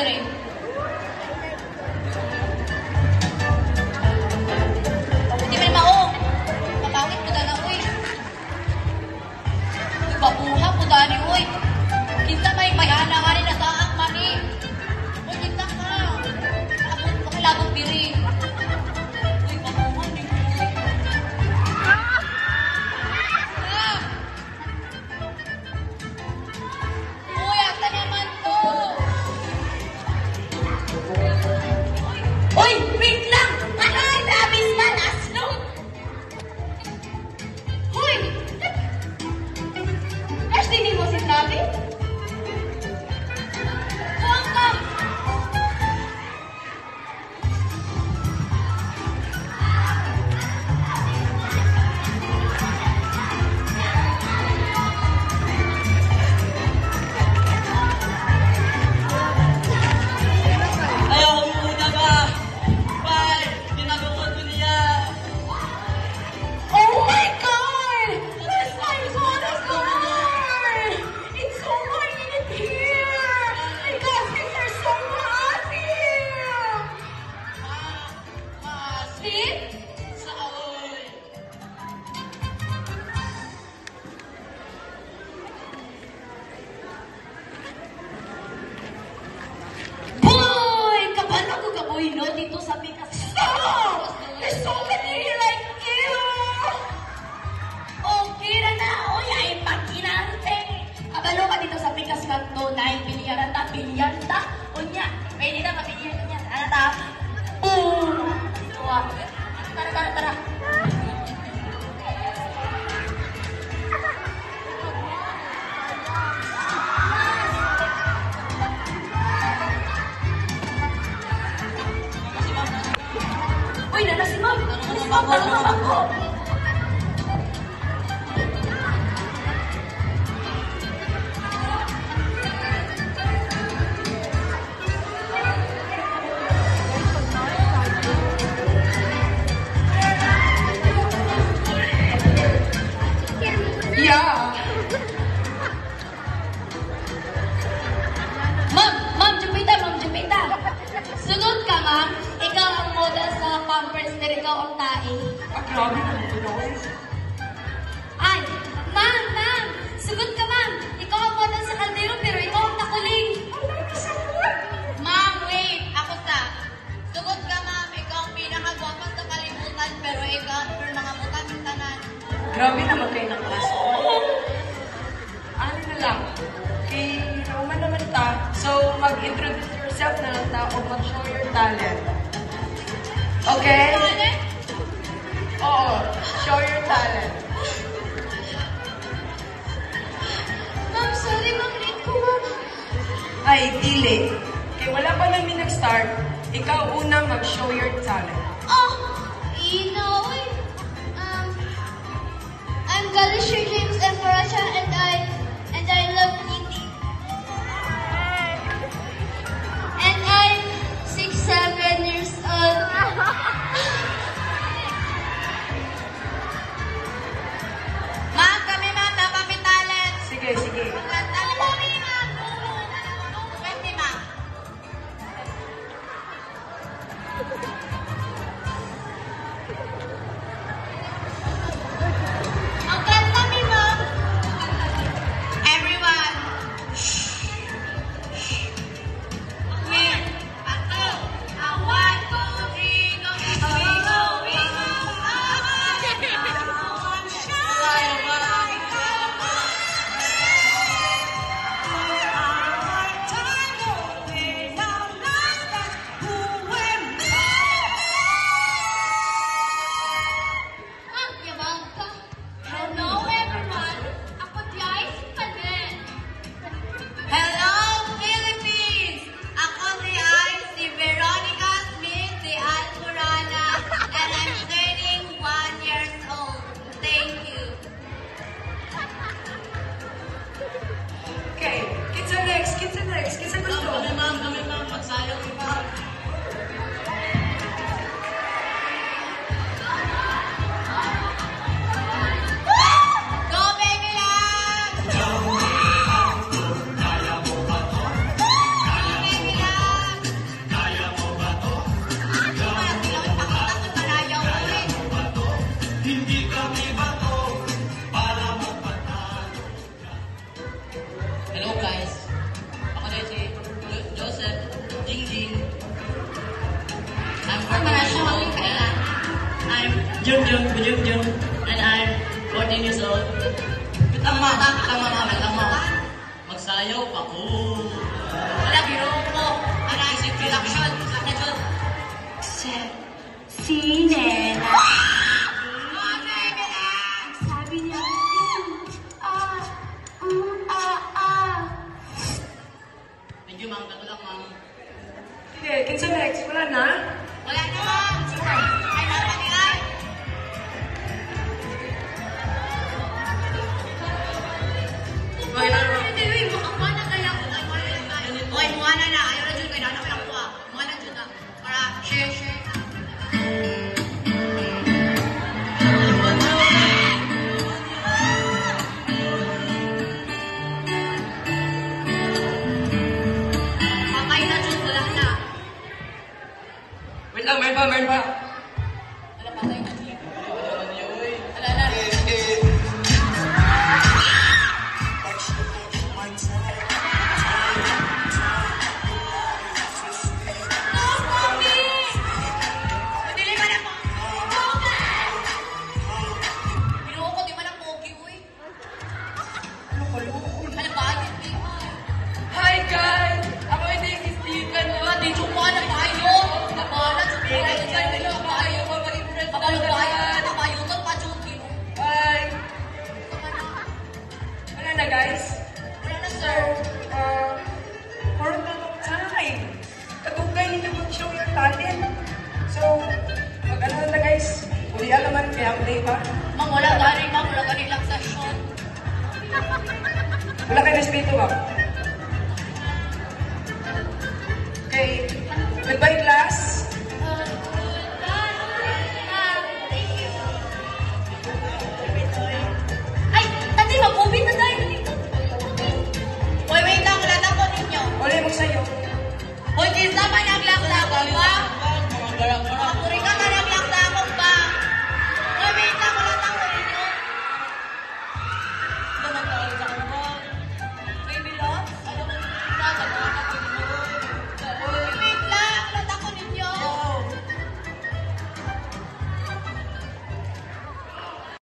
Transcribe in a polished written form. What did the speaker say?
dire. Hindi mo maong. Mapawit po na uy. Ibabuha po dani uy. Kinsa may ana nga rin na saang mani. Uy, kinsa ka. Labog diri. Uy, babuha ni uy. Uy, asa naman to. Uy, wait lang. Ay, dabis na, naslo. Uy, Ashley, di mo sinabi? Huwag ka. Ayaw ko muna ba? Bye! Tinagukod ko niya! Oh my God! This time's on the floor! It's so hot in here! My God, things are so hot here! Sweet? Sa aoy! Boy! Kabalo ko ka, boy, no? Dito sa Pikas. Stop! There's so many here like you! Okay na na! Uy, ay pagkinante! Kabalo ka dito sa Pikas kanto, 9 bilyaranta, bilyaranta. Unya, pwede na mapilihan niya. Ano ta? Boom! Tuwa. Tara, tara, tara. Uy, nana si Ma'am. Nana si Ma'am, parang ako. Yeah. Ma'am Jupita. Sunod ka, ma'am. Ikaw ang model sa Pampers, pero ikaw ang tae. Grabe naman ito daw. Ay, ma'am. Sunod ka, ma'am. Ikaw ang model sa kaldero, pero ikaw ang nakuling. Ma'am, wait. Ako sa. Sunod ka, ma'am. Ikaw ang pinakagwapan sa kalimutan, pero ikaw ang mga mutan ng tanan. Grabe naman kayo ng kaso. Ano na lang? Kay Roman naman ta. So, mag-introduce yourself na lang ta o mag-show your talent. Okay? Oo. Show your talent. Ma'am, sorry, ma'am. Late ko, ma'am. Ay, dili. Kaya wala pa namin nag-start. Ikaw una mag-show your talent. Oh, Inoy. I'm Galisher James Embaracha, and I love eating. And I'm 6-7 years old. Ma'am, kami ma'am, napapit talent. Sige. Ano mo rin, ma'am? 20, ma'am. Ang ganda mi, Jung, and I'm 14 years old. Kitang mama. Magsayaw pa ko. Wala, biro ko. Ano, isip reaction. Si Nena. Sabi niya, Medyo ma'am, kato lang ma'am. Okay, kinsa next? Wala na? Wala na, ma'am. Ay, naman nila. Hindi, mukha na kaya ko. Okay, mukha na. Ayaw na dyan kayo. Ano kaya ko? Mukha na dyan na. Para share. Patay na dyan. Wala na. Wait lang, meron pa. Wala, patay na dyan. Wala na. Hi guys! Ako hindi istikan na. Dito ko na tayo. Nabalat sa mga tayo. Tayo ba maging friends na Kabalo tayo. lahat? Tayo ka pa, Chucky. Bye! Wala na guys? Wala na, sir. For a long time. Katugay nito mag-show your talent. So, mag-ano na guys? Ulihan naman, kaya play pa. Mang, wala gani, mang. Wala gani lang sa shot. Wala kayo na spirito ba? Okay. Goodbye class. Ay, tati, mag-movie na tayo dito. Hoy, wait lang. Wala na po ninyo. Uli mo sa'yo. Hoy, kiss naman ang lang sa ba? Mga puri ka.